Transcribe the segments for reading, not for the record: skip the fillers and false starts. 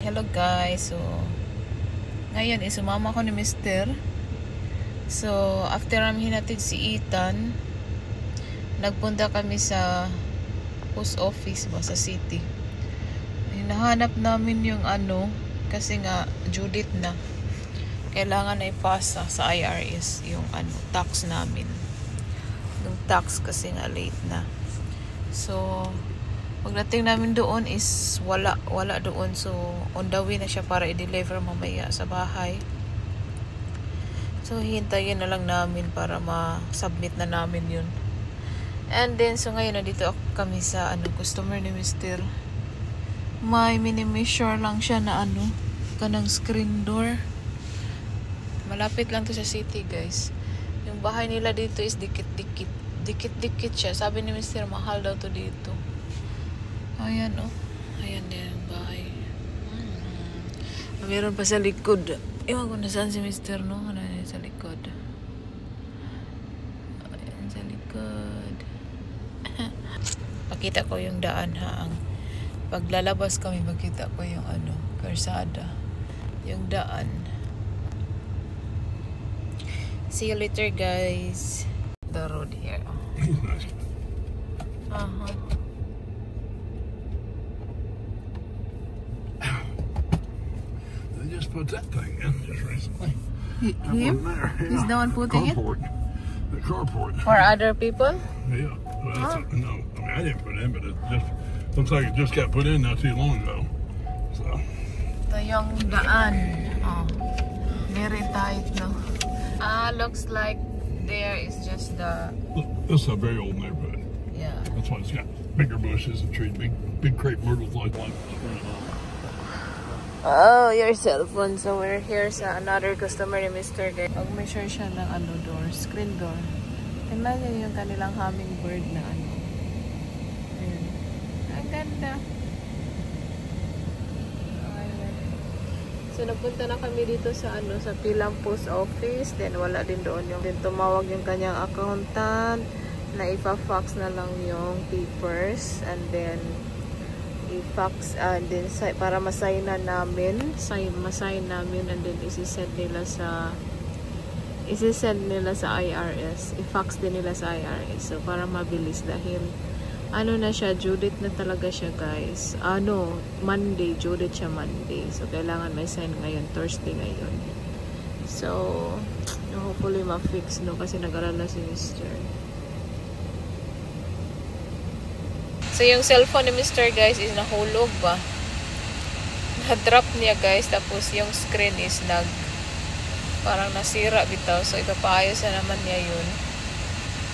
Hello guys. So ngayon sumama ko ni Mr. So after namin hinatid si Ethan, nagpunta kami sa post office ba sa city. Hinahanap namin yung kasi nga Judith na kailangan na ipasa sa IRS yung tax namin. Yung tax kasi nga late na. So pagdating namin doon is wala doon. So on the way na siya para i-deliver mamaya sa bahay. So hintayin na lang namin para ma-submit na namin yun. And then so ngayon nandito kami sa customer ni Mr. May mini-measure lang siya na kanang screen door. Malapit lang to sa city guys. Yung bahay nila dito is dikit-dikit siya. Sabi ni Mr. mahal daw to dito. Ayan ayan din ang bahay. Meron pa sa likod. Ewan ko na saan si Mr. no. Ano yun sa likod. Ayan sa likod. Pakita ko yung daan ha. Paglalabas kami makita ko yung karsada. Yung daan. See you later guys. The road here. They just put that thing in just recently. Him? There. Yeah. He's the one putting carport. The carport. For other people? Yeah. Well, no, I mean I didn't put it in, but it just looks like it just got put in not too long ago. So. Ito yung daan. Very tight, no? Looks like there is just the... This is a very old neighborhood. Yeah. That's why it's got bigger bushes and trees, big crepe myrtles like one. Oh, your cell phone. So we're here sa another customer ni Mr. Gay. Mag-measure siya ng door, screen door. Tingnan niyo yung kanilang hummingbird na Ayan. Ang ganda. So nagpunta na kami dito sa sa Pilang Post Office, then wala din doon then tumawag yung kanyang accountant na ipa-fax na lang yung papers and then i-fax and then para masign namin and then isi-send nila sa IRS, i-fax din nila sa IRS. So para mabilis dahil na siya, Judith na talaga siya guys. Monday, Judith siya Monday. So, kailangan may sign ngayon, Thursday ngayon. So, hopefully ma-fix, no? Kasi nag-alala si Mr. So, yung cellphone ni Mr. guys is nahulog ba? Na-drop niya guys. Tapos, yung screen is parang nasira bitaw. So, ipapaayos na naman niya yun.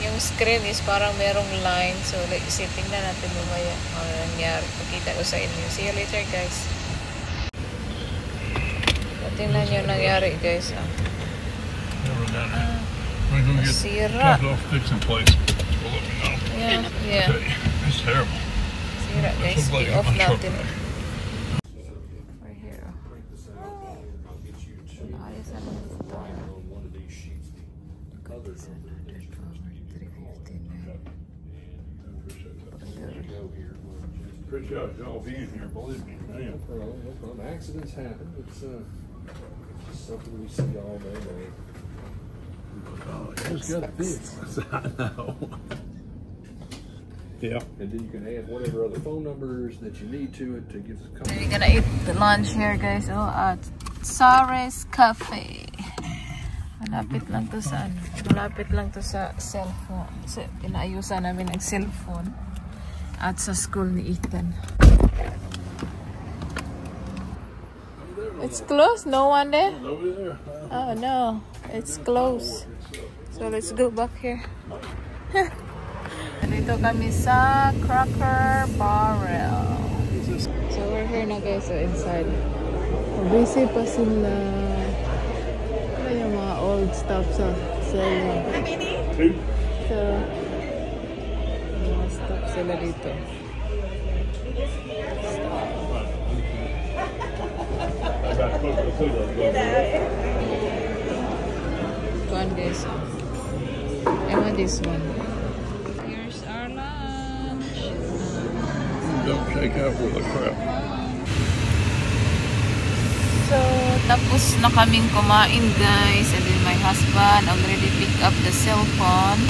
Yung screen is parang merong line. So, tingnan natin mamaya ano nangyari. Pakita ko sa inyo. See you later, guys. Tingnan nyo nangyari, guys. Sira. Yeah. It's terrible. Sira, guys. I-off natin. We're here. Ayos na lang ito. Appreciate y'all being here, believe me. No problem. Accidents happen. It's something we see all day long. Oh, it's got this. I know. Yeah. And then you can add whatever other phone numbers that you need to it to give us a call. We're gonna eat the lunch here, guys. At Sares Cafe. Malapit lang to sa cellphone. Inaayusan namin ang cellphone. At sa school ni Ethan. It's closed? No one there? Over there. Oh no, it's closed. So let's go back here. Dito kami sa Cracker Barrel. So we're here na guys, so inside. Busy pa sila. Ano yung mga old stuff sa selling. So stop sila dito. Kuan guys. I want this one. Here's our lunch. Don't shake out with the crap. Tapos na kaming kumain guys, and then my husband already picked up the cell phone.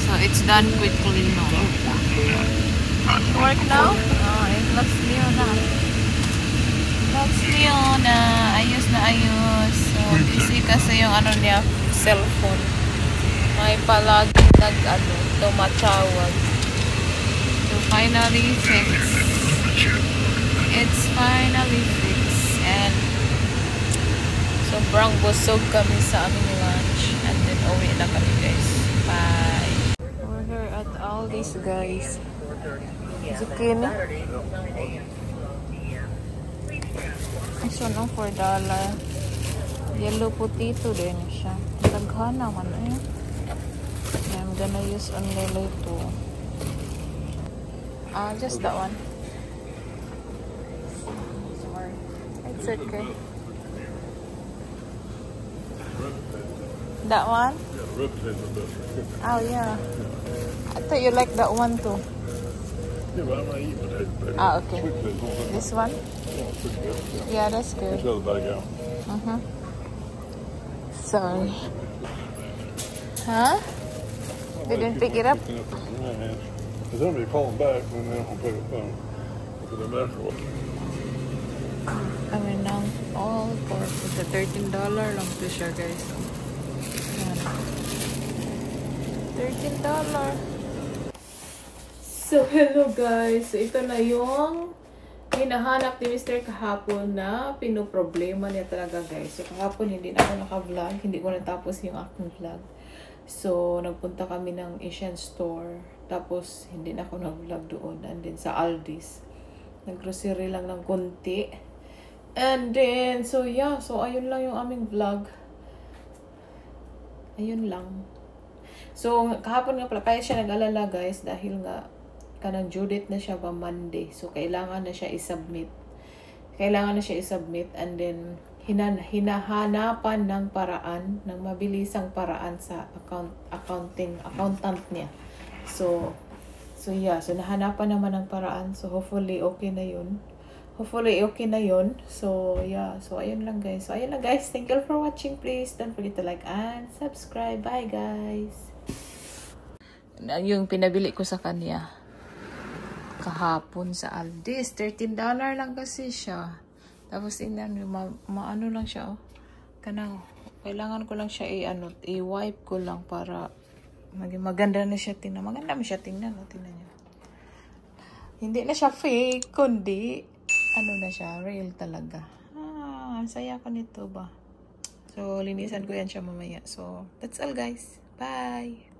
So it's done quickly now. Work now? Oh, it looks Leona. Looks Leona. Ayos na ayos. So busy kasi yung ano niya, cellphone. May palagi tumatawag. So finally fixed. It's finally fixed. And sobrang busog kami sa aming lunch. And then uwi na kami guys. Bye. We're here at Aldi's guys. Chicken. Ito no, $4. Yellow potato din siya. Daghan naman eh. I'm gonna use only two. Just that one. Sorry. It's okay. That one? Yeah, the red potatoes are best for cooking. Oh yeah. I thought you like that one too. Yeah, but I'm not eating potatoes. Okay. Sweet potatoes. This one? Yeah, pretty good. Yeah. Yeah, that's good. Let's go to the bag out. Sorry. Huh? They didn't pick it up? Because somebody call them back when they don't pick up the phone. Because they're back for what? Kami ng all for the $13 lang to siya guys. Yan. $13. So hello guys. So ito na yung hinahanap ni Mr. kahapon na pinoproblema niya talaga guys. So kahapon hindi na ako naka-vlog. Hindi ko natapos yung aking vlog. So nagpunta kami ng Asian store. Tapos hindi na ako nag-vlog doon. And then sa Aldi's. Nag-grocery lang ng konti. And then, so yeah. So ayun lang yung aming vlog. Ayun lang. So kahapon nga pala, kaya siya nag-alala guys. Dahil nga kanang due date na siya pa Monday. So kailangan na siya i-submit. And then hinahanapan ng paraan, ng mabilisang paraan sa accountant niya. So yeah, so nahanapan naman ng paraan. So hopefully okay na yun. So yeah, so ayun lang guys. Thank you for watching. Please don't forget to like and subscribe. Bye guys. Yung pinabili ko sa kanya kahapon sa Aldi's, $13 lang kasi siya. Tapos maano lang siya, oh. Kailangan ko lang siya i-wipe ko lang para maganda na siya tingnan. Maganda mo siya tingnan, oh. Tingnan niyo. Hindi na siya fake, kundi ano na siya, real talaga. Ang saya ko nito ba. So linisan ko yan siya mamaya. So that's all guys. Bye.